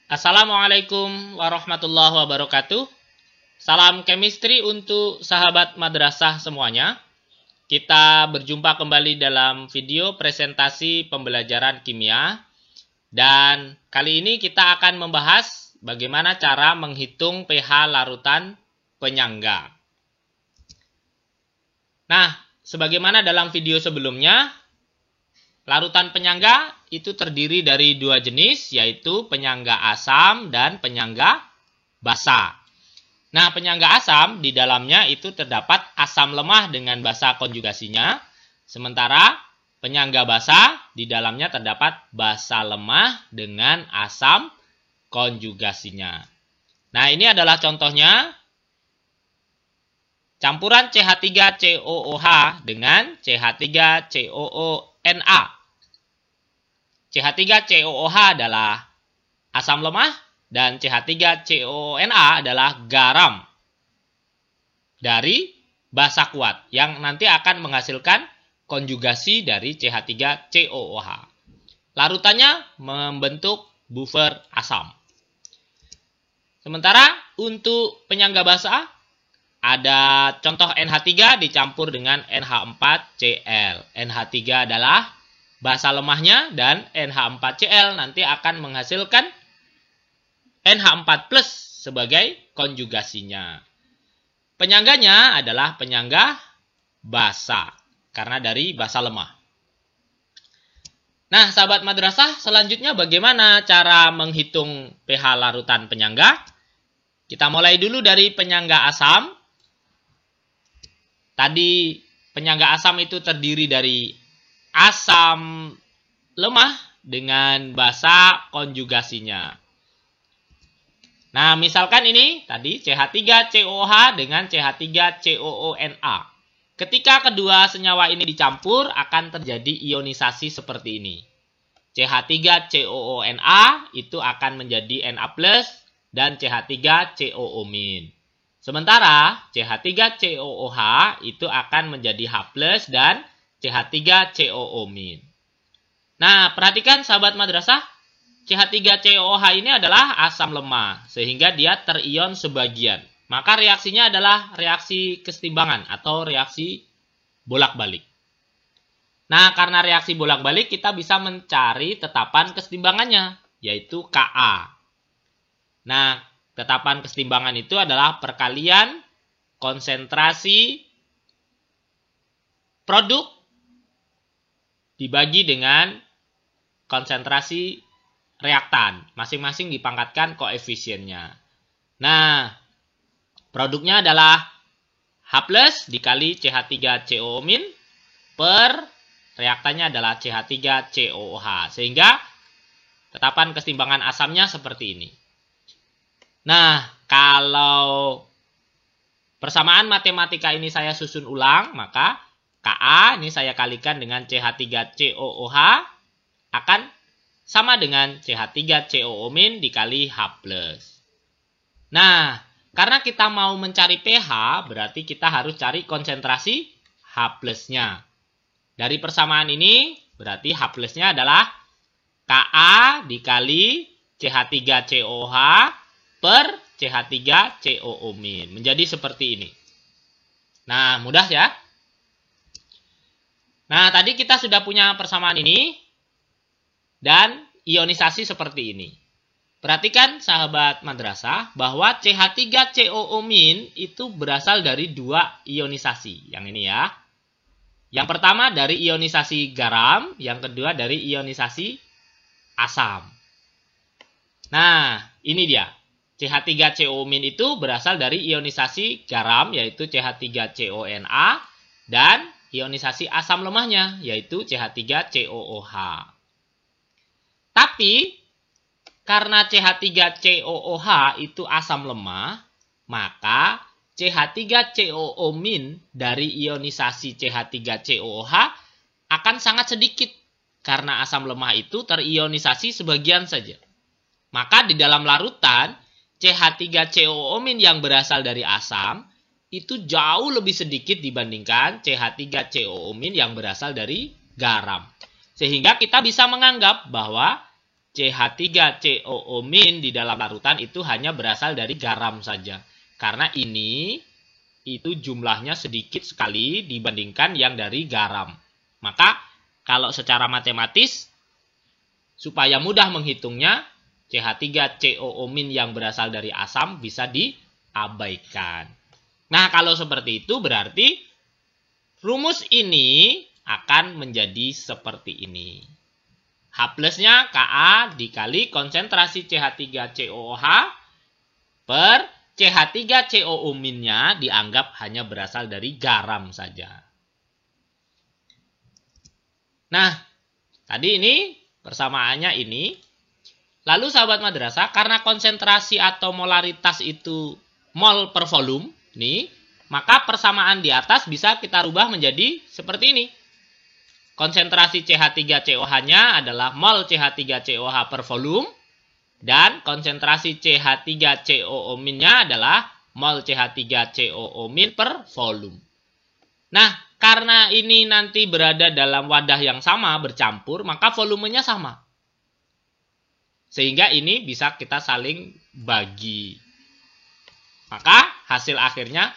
Assalamualaikum warahmatullahi wabarakatuh. Salam chemistry untuk sahabat madrasah semuanya. Kita berjumpa kembali dalam video presentasi pembelajaran kimia. Dan kali ini kita akan membahas bagaimana cara menghitung pH larutan penyangga. Nah, sebagaimana dalam video sebelumnya, larutan penyangga itu terdiri dari dua jenis, yaitu penyangga asam dan penyangga basa. Nah, penyangga asam di dalamnya itu terdapat asam lemah dengan basa konjugasinya, sementara penyangga basa di dalamnya terdapat basa lemah dengan asam konjugasinya. Nah, ini adalah contohnya campuran CH3COOH dengan CH3COONA. CH3COOH adalah asam lemah dan CH3COONA adalah garam dari basa kuat yang nanti akan menghasilkan konjugasi dari CH3COOH. Larutannya membentuk buffer asam. Sementara untuk penyangga basa ada contoh NH3 dicampur dengan NH4Cl. NH3 adalah basa lemahnya dan NH4Cl nanti akan menghasilkan NH4+ sebagai konjugasinya. Penyangganya adalah penyangga basa karena dari basa lemah. Nah, sahabat madrasah, selanjutnya bagaimana cara menghitung pH larutan penyangga? Kita mulai dulu dari penyangga asam. Tadi penyangga asam itu terdiri dari asam lemah dengan basa konjugasinya. Nah, misalkan ini tadi CH3COOH dengan CH3COONA. Ketika kedua senyawa ini dicampur akan terjadi ionisasi seperti ini. CH3COONA itu akan menjadi Na+ dan CH3COO-. Sementara CH3COOH itu akan menjadi H+ dan CH3COO-. Nah, perhatikan sahabat madrasah, CH3COOH ini adalah asam lemah, sehingga dia terion sebagian. Maka reaksinya adalah reaksi kesetimbangan atau reaksi bolak-balik. Nah, karena reaksi bolak-balik, kita bisa mencari tetapan kesetimbangannya, yaitu Ka. Nah, tetapan kesetimbangan itu adalah perkalian konsentrasi produk dibagi dengan konsentrasi reaktan. Masing-masing dipangkatkan koefisiennya. Nah, produknya adalah H+ dikali CH3COO- per reaktannya adalah CH3COOH. Sehingga tetapan kesetimbangan asamnya seperti ini. Nah, kalau persamaan matematika ini saya susun ulang, maka Ka ini saya kalikan dengan CH3COOH akan sama dengan CH3COO- dikali H+. Nah, karena kita mau mencari pH, berarti kita harus cari konsentrasi H+-nya. Dari persamaan ini, berarti H+-nya adalah Ka dikali CH3COOH per CH3COO-. Menjadi seperti ini. Nah, mudah ya. Nah, tadi kita sudah punya persamaan ini dan ionisasi seperti ini. Perhatikan sahabat madrasah bahwa CH3COO- itu berasal dari dua ionisasi. Yang ini ya. Yang pertama dari ionisasi garam, yang kedua dari ionisasi asam. Nah, ini dia. CH3COO- itu berasal dari ionisasi garam, yaitu CH3CONA, dan ionisasi asam lemahnya, yaitu CH3COOH. Tapi, karena CH3COOH itu asam lemah, maka CH3COO- dari ionisasi CH3COOH akan sangat sedikit, karena asam lemah itu terionisasi sebagian saja. Maka di dalam larutan, CH3COO- yang berasal dari asam, itu jauh lebih sedikit dibandingkan CH3COO- yang berasal dari garam. Sehingga kita bisa menganggap bahwa CH3COO- di dalam larutan itu hanya berasal dari garam saja. Karena ini itu jumlahnya sedikit sekali dibandingkan yang dari garam. Maka kalau secara matematis supaya mudah menghitungnya, CH3COO- yang berasal dari asam bisa diabaikan. Nah, kalau seperti itu berarti rumus ini akan menjadi seperti ini. H plusnya Ka dikali konsentrasi CH3COOH per CH3COO-nya dianggap hanya berasal dari garam saja. Nah, tadi ini persamaannya ini. Lalu sahabat madrasah, karena konsentrasi atau molaritas itu mol per volume, nih, maka persamaan di atas bisa kita rubah menjadi seperti ini. Konsentrasi CH3COH-nya adalah mol CH3COH per volume, dan konsentrasi CH3COO-nya adalah mol CH3COO- per volume. Nah, karena ini nanti berada dalam wadah yang sama bercampur, maka volumenya sama. Sehingga ini bisa kita saling bagi. Maka hasil akhirnya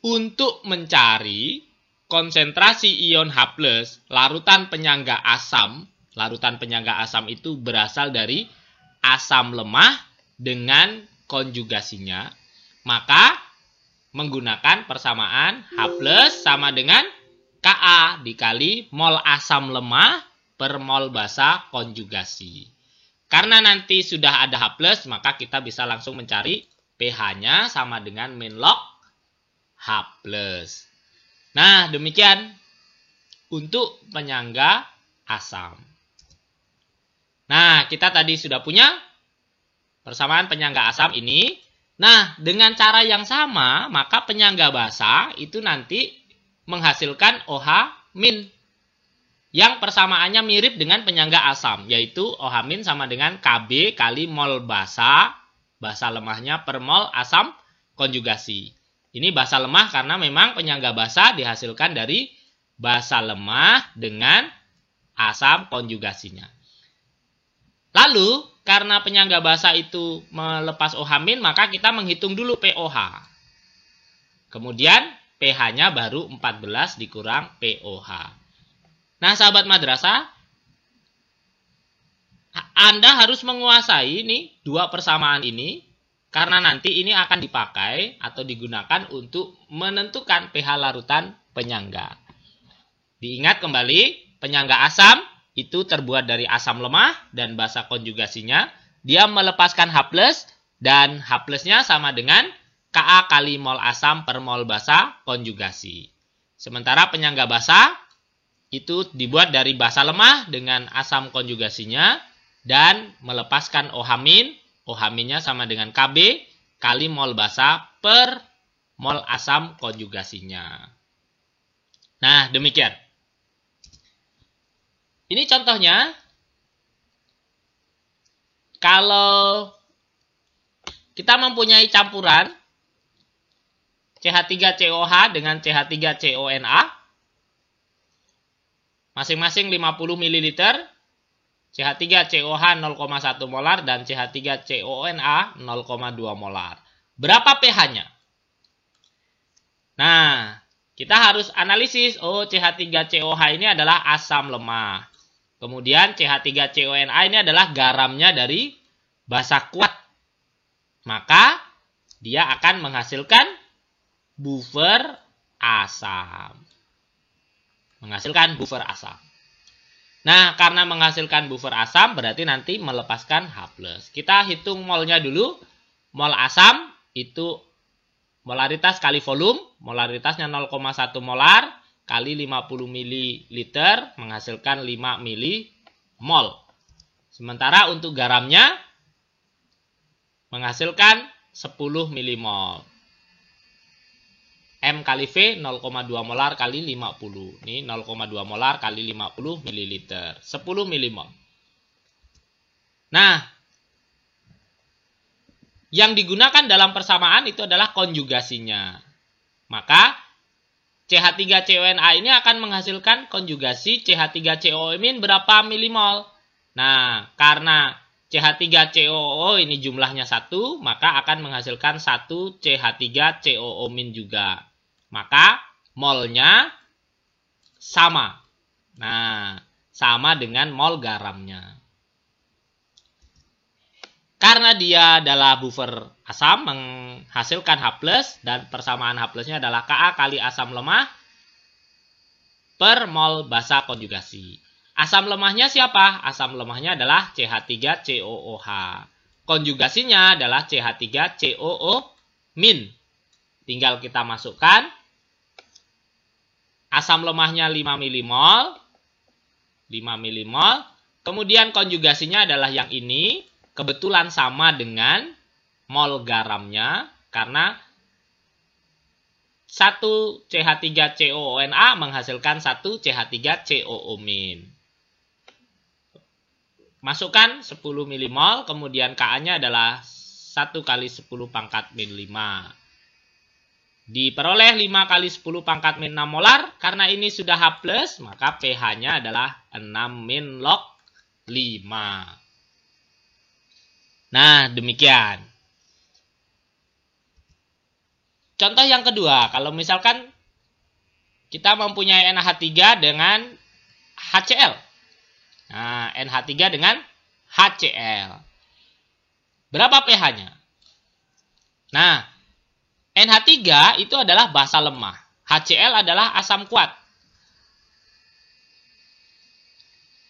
untuk mencari konsentrasi ion H+, larutan penyangga asam itu berasal dari asam lemah dengan konjugasinya, maka menggunakan persamaan H+ sama dengan Ka dikali mol asam lemah per mol basa konjugasi. Karena nanti sudah ada H+, maka kita bisa langsung mencari pH-nya sama dengan min log H+. Nah, demikian untuk penyangga asam. Nah, kita tadi sudah punya persamaan penyangga asam ini. Nah, dengan cara yang sama, maka penyangga basa itu nanti menghasilkan OH-. Yang persamaannya mirip dengan penyangga asam, yaitu OH- sama dengan Kb kali mol basa lemahnya per mol asam konjugasi. Ini basa lemah karena memang penyangga basa dihasilkan dari basa lemah dengan asam konjugasinya. Lalu, karena penyangga basa itu melepas OH-, maka kita menghitung dulu pOH. Kemudian pH-nya baru 14 dikurang pOH. Nah, sahabat madrasah, Anda harus menguasai ini dua persamaan ini karena nanti ini akan dipakai atau digunakan untuk menentukan pH larutan penyangga. Diingat kembali, penyangga asam itu terbuat dari asam lemah dan basa konjugasinya. Dia melepaskan H+, dan H+-nya sama dengan Ka kali mol asam per mol basa konjugasi. Sementara penyangga basa itu dibuat dari basa lemah dengan asam konjugasinya dan melepaskan OH-. OH-nya sama dengan Kb kali mol basa per mol asam konjugasinya. Nah, demikian. Ini contohnya. Kalau kita mempunyai campuran CH3COH dengan CH3CONA, masing-masing 50 ml, CH3COH 0,1 molar dan CH3CONA 0,2 molar. Berapa pH-nya? Nah, kita harus analisis, CH3COH ini adalah asam lemah. Kemudian CH3CONA ini adalah garamnya dari basa kuat. Maka dia akan menghasilkan buffer asam. Nah, karena menghasilkan buffer asam berarti nanti melepaskan H+. Kita hitung molnya dulu. Mol asam itu molaritas kali volume. Molaritasnya 0,1 molar kali 50 ml menghasilkan 5 mmol. Sementara untuk garamnya menghasilkan 10 mmol. M kali V 0,2 molar kali 50. Ini 0,2 molar kali 50 ml. 10 mmol. Nah, yang digunakan dalam persamaan itu adalah konjugasinya. Maka CH3CONA ini akan menghasilkan konjugasi CH3COO- berapa milimol. Nah, karena CH3COO ini jumlahnya 1, maka akan menghasilkan 1 CH3COO- juga. Maka molnya sama. Nah, sama dengan mol garamnya. Karena dia adalah buffer asam menghasilkan H+, dan persamaan H+-nya adalah Ka kali asam lemah per mol basa konjugasi. Asam lemahnya siapa? Asam lemahnya adalah CH3COOH. Konjugasinya adalah CH3COO-. Tinggal kita masukkan. Asam lemahnya 5 mmol. 5 mmol. Kemudian konjugasinya adalah yang ini. Kebetulan sama dengan mol garamnya. Karena 1 CH3COONA menghasilkan 1 CH3COO-. Masukkan 10 mmol, kemudian Ka-nya adalah 1 kali 10 pangkat min 5. Diperoleh 5 kali 10 pangkat min 6 molar. Karena ini sudah H+, maka pH-nya adalah 6 min log 5. Nah, demikian. Contoh yang kedua, kalau misalkan kita mempunyai NH3 dengan HCl. Nah, NH3 dengan HCl. Berapa pH-nya? Nah, NH3 itu adalah basa lemah. HCl adalah asam kuat.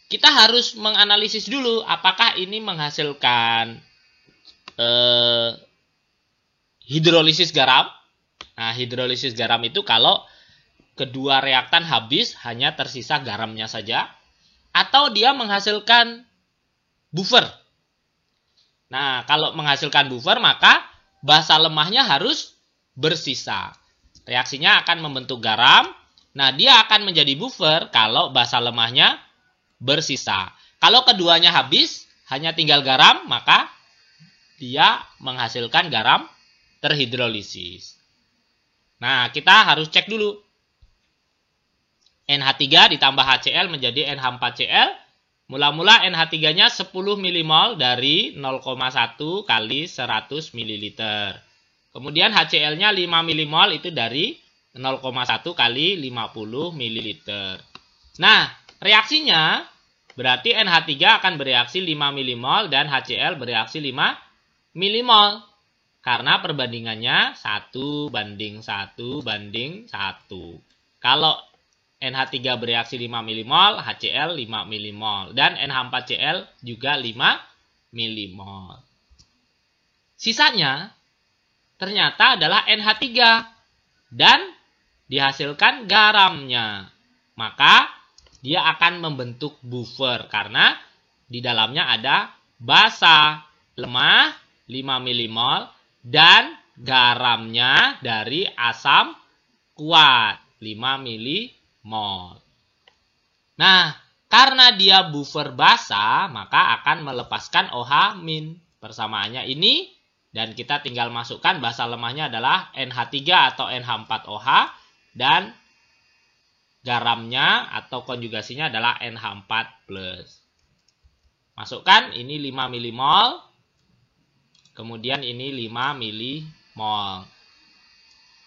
Kita harus menganalisis dulu apakah ini menghasilkan hidrolisis garam. Nah, hidrolisis garam itu kalau kedua reaktan habis hanya tersisa garamnya saja. Atau dia menghasilkan buffer. Nah, kalau menghasilkan buffer maka basa lemahnya harus bersisa. Reaksinya akan membentuk garam. Nah, dia akan menjadi buffer kalau basa lemahnya bersisa. Kalau keduanya habis, hanya tinggal garam, maka dia menghasilkan garam terhidrolisis. Nah, kita harus cek dulu. NH3 ditambah HCl menjadi NH4Cl. Mula-mula NH3-nya 10 mmol dari 0,1 kali 100 ml. Kemudian HCl-nya 5 mmol itu dari 0,1 kali 50 ml. Nah, reaksinya berarti NH3 akan bereaksi 5 mmol dan HCl bereaksi 5 mmol. Karena perbandingannya 1 banding 1 banding 1. Kalau NH3 bereaksi 5 mmol, HCl 5 mmol. Dan NH4Cl juga 5 mmol. Sisanya ternyata adalah NH3 dan dihasilkan garamnya. Maka dia akan membentuk buffer karena di dalamnya ada basa lemah 5 mmol dan garamnya dari asam kuat 5 mmol. Nah, karena dia buffer basa, maka akan melepaskan OH-. Persamaannya ini, dan kita tinggal masukkan basa lemahnya adalah NH3 atau NH4OH, dan garamnya atau konjugasinya adalah NH4+. Masukkan, ini 5 mmol, kemudian ini 5 mmol.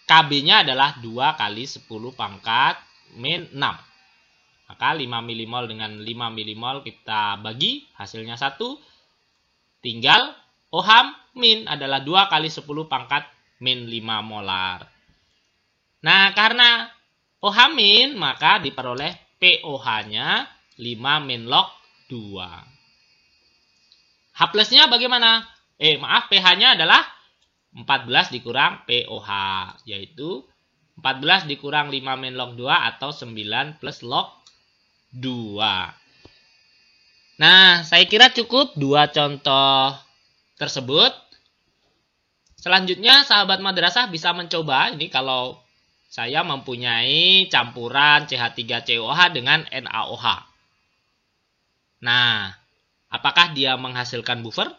KB-nya adalah 2 kali 10 pangkat min 6. Maka 5 mmol dengan 5 mmol kita bagi, hasilnya 1. Tinggal OH- adalah 2 kali 10 pangkat min 5 molar. Nah, karena OH- maka diperoleh POH-nya 5 min log 2. H+-nya bagaimana? pH-nya adalah 14 dikurang POH, yaitu 14 dikurang 5 min log 2 atau 9 plus log 2. Nah, saya kira cukup 2 contoh tersebut. Selanjutnya, sahabat madrasah bisa mencoba. Ini kalau saya mempunyai campuran CH3COOH dengan NaOH. Nah, apakah dia menghasilkan buffer?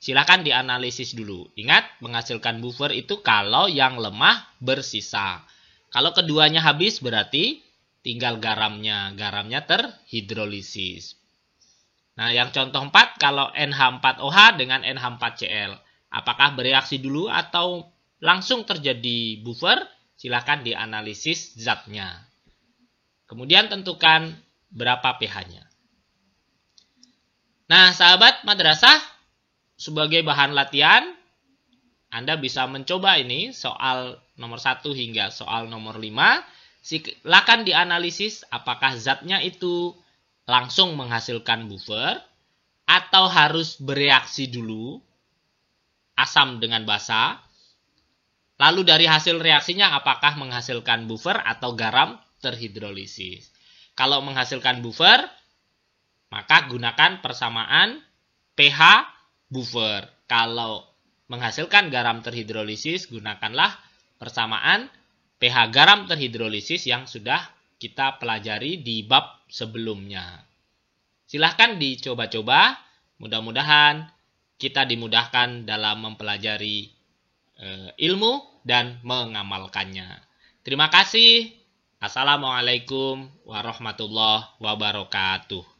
Silakan dianalisis dulu. Ingat, menghasilkan buffer itu kalau yang lemah bersisa. Kalau keduanya habis berarti tinggal garamnya. Garamnya terhidrolisis. Nah, yang contoh 4, kalau NH4OH dengan NH4Cl. Apakah bereaksi dulu atau langsung terjadi buffer? Silakan dianalisis zatnya. Kemudian tentukan berapa pH-nya. Nah, sahabat madrasah, sebagai bahan latihan, Anda bisa mencoba ini soal nomor 1 hingga soal nomor 5. Silakan dianalisis apakah zatnya itu langsung menghasilkan buffer atau harus bereaksi dulu asam dengan basa. Lalu dari hasil reaksinya apakah menghasilkan buffer atau garam terhidrolisis. Kalau menghasilkan buffer, maka gunakan persamaan pH buffer. Kalau menghasilkan garam terhidrolisis, gunakanlah persamaan pH garam terhidrolisis yang sudah kita pelajari di bab sebelumnya. Silahkan dicoba-coba, mudah-mudahan kita dimudahkan dalam mempelajari ilmu dan mengamalkannya. Terima kasih. Assalamualaikum warahmatullahi wabarakatuh.